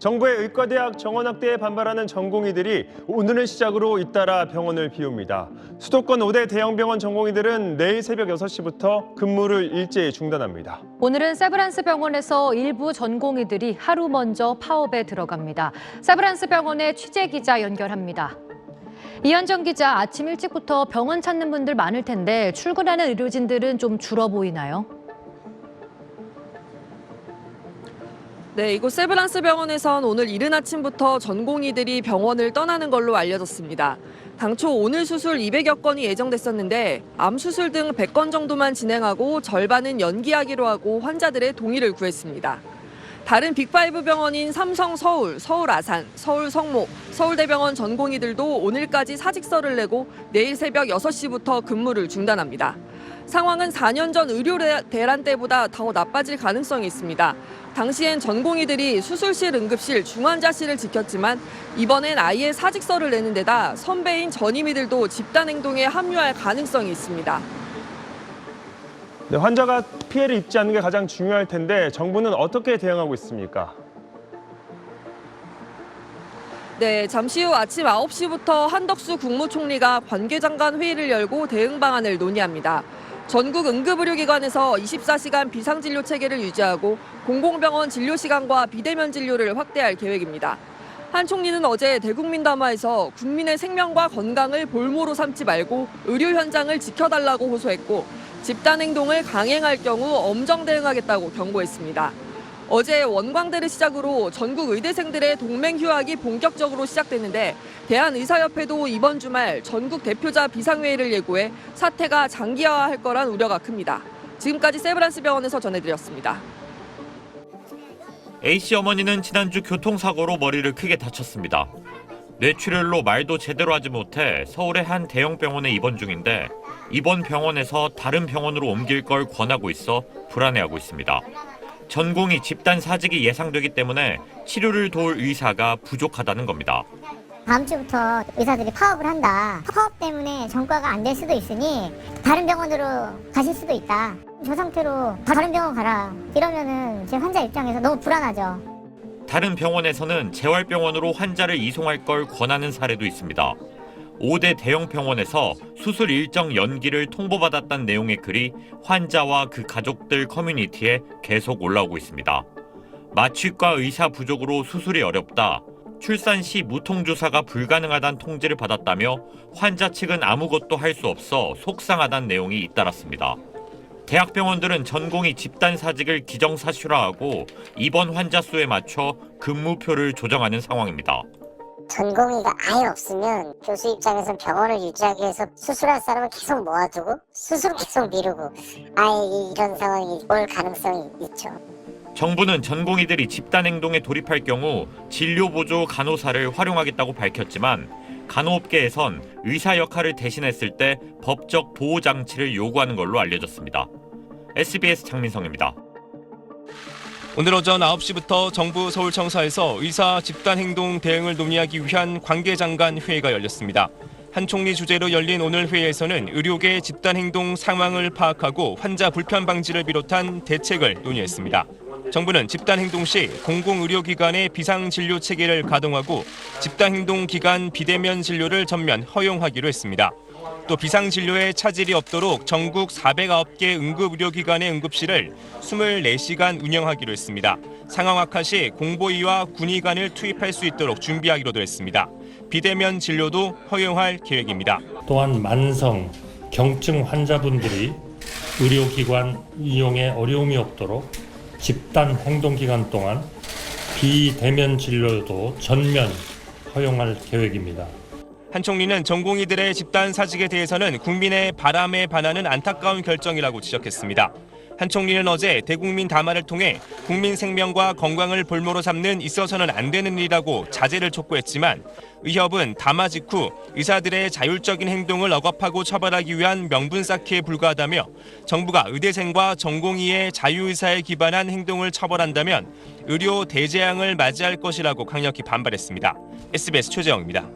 정부의 의과대학 정원 확대에 반발하는 전공의들이 오늘을 시작으로 잇따라 병원을 비웁니다. 수도권 5대 대형 병원 전공의들은 내일 새벽 6시부터 근무를 일제히 중단합니다. 오늘은 세브란스 병원에서 일부 전공의들이 하루 먼저 파업에 들어갑니다. 세브란스 병원의 취재 기자 연결합니다. 이현정 기자, 아침 일찍부터 병원 찾는 분들 많을 텐데 출근하는 의료진들은 좀 줄어 보이나요? 네, 이곳 세브란스 병원에선 오늘 이른 아침부터 전공의들이 병원을 떠나는 걸로 알려졌습니다. 당초 오늘 수술 200여 건이 예정됐었는데 암 수술 등 100건 정도만 진행하고 절반은 연기하기로 하고 환자들의 동의를 구했습니다. 다른 빅5 병원인 삼성 서울, 서울 아산, 서울 성모, 서울대병원 전공의들도 오늘까지 사직서를 내고 내일 새벽 6시부터 근무를 중단합니다. 상황은 4년 전 의료 대란 때보다 더 나빠질 가능성이 있습니다. 당시엔 전공의들이 수술실, 응급실, 중환자실을 지켰지만 이번엔 아예 사직서를 내는 데다 선배인 전임의들도 집단 행동에 합류할 가능성이 있습니다. 네, 환자가 피해를 입지 않는 게 가장 중요할 텐데 정부는 어떻게 대응하고 있습니까? 네, 잠시 후 아침 9시부터 한덕수 국무총리가 관계장관 회의를 열고 대응 방안을 논의합니다. 전국 응급의료기관에서 24시간 비상진료 체계를 유지하고 공공병원 진료 시간과 비대면 진료를 확대할 계획입니다. 한 총리는 어제 대국민 담화에서 국민의 생명과 건강을 볼모로 삼지 말고 의료 현장을 지켜달라고 호소했고 집단 행동을 강행할 경우 엄정 대응하겠다고 경고했습니다. 어제 원광대를 시작으로 전국 의대생들의 동맹 휴학이 본격적으로 시작됐는데 대한의사협회도 이번 주말 전국 대표자 비상회의를 예고해 사태가 장기화할 거란 우려가 큽니다. 지금까지 세브란스 병원에서 전해드렸습니다. A씨 어머니는 지난주 교통사고로 머리를 크게 다쳤습니다. 뇌출혈로 말도 제대로 하지 못해 서울의 한 대형 병원에 입원 중인데 이번 병원에서 다른 병원으로 옮길 걸 권하고 있어 불안해하고 있습니다. 전공의 집단 사직이 예상되기 때문에 치료를 도울 의사가 부족하다는 겁니다. 다음 주부터 의사들이 파업을 한다. 파업 때문에 전과가 안 될 수도 있으니 다른 병원으로 가실 수도 있다. 저 상태로 다른 병원 가라. 이러면은 제 환자 입장에서 너무 불안하죠. 다른 병원에서는 재활병원으로 환자를 이송할 걸 권하는 사례도 있습니다. 5대 대형 병원에서 수술 일정 연기를 통보받았다는 내용의 글이 환자와 그 가족들 커뮤니티에 계속 올라오고 있습니다. 마취과 의사 부족으로 수술이 어렵다. 출산 시 무통주사가 불가능하다는 통지를 받았다며 환자 측은 아무것도 할 수 없어 속상하다는 내용이 잇따랐습니다. 대학병원들은 전공의 집단 사직을 기정사실화하고 입원 환자 수에 맞춰 근무표를 조정하는 상황입니다. 전공의가 아예 없으면 교수 입장에서는 병원을 유지하기 위해서 수술할 사람을 계속 모아두고 수술을 계속 미루고 아예 이런 상황이 올 가능성이 있죠. 정부는 전공의들이 집단 행동에 돌입할 경우 진료보조 간호사를 활용하겠다고 밝혔지만 간호업계에선 의사 역할을 대신했을 때 법적 보호장치를 요구하는 걸로 알려졌습니다. SBS 장민성입니다. 오늘 오전 9시부터 정부 서울청사에서 의사 집단행동 대응을 논의하기 위한 관계장관 회의가 열렸습니다. 한 총리 주재로 열린 오늘 회의에서는 의료계 집단행동 상황을 파악하고 환자 불편 방지를 비롯한 대책을 논의했습니다. 정부는 집단행동 시 공공의료기관의 비상진료 체계를 가동하고 집단행동 기간 비대면 진료를 전면 허용하기로 했습니다. 또 비상진료에 차질이 없도록 전국 409개 응급의료기관의 응급실을 24시간 운영하기로 했습니다. 상황 악화 시 공보위와 군의관을 투입할 수 있도록 준비하기로도 했습니다. 비대면 진료도 허용할 계획입니다. 또한 만성, 경증 환자분들이 의료기관 이용에 어려움이 없도록 집단 행동기간 동안 비대면 진료도 전면 허용할 계획입니다. 한 총리는 전공의들의 집단 사직에 대해서는 국민의 바람에 반하는 안타까운 결정이라고 지적했습니다. 한 총리는 어제 대국민 담화를 통해 국민 생명과 건강을 볼모로 삼는 있어서는 안 되는 일이라고 자제를 촉구했지만 의협은 담화 직후 의사들의 자율적인 행동을 억압하고 처벌하기 위한 명분 쌓기에 불과하다며 정부가 의대생과 전공의의 자유의사에 기반한 행동을 처벌한다면 의료 대재앙을 맞이할 것이라고 강력히 반발했습니다. SBS 최재영입니다.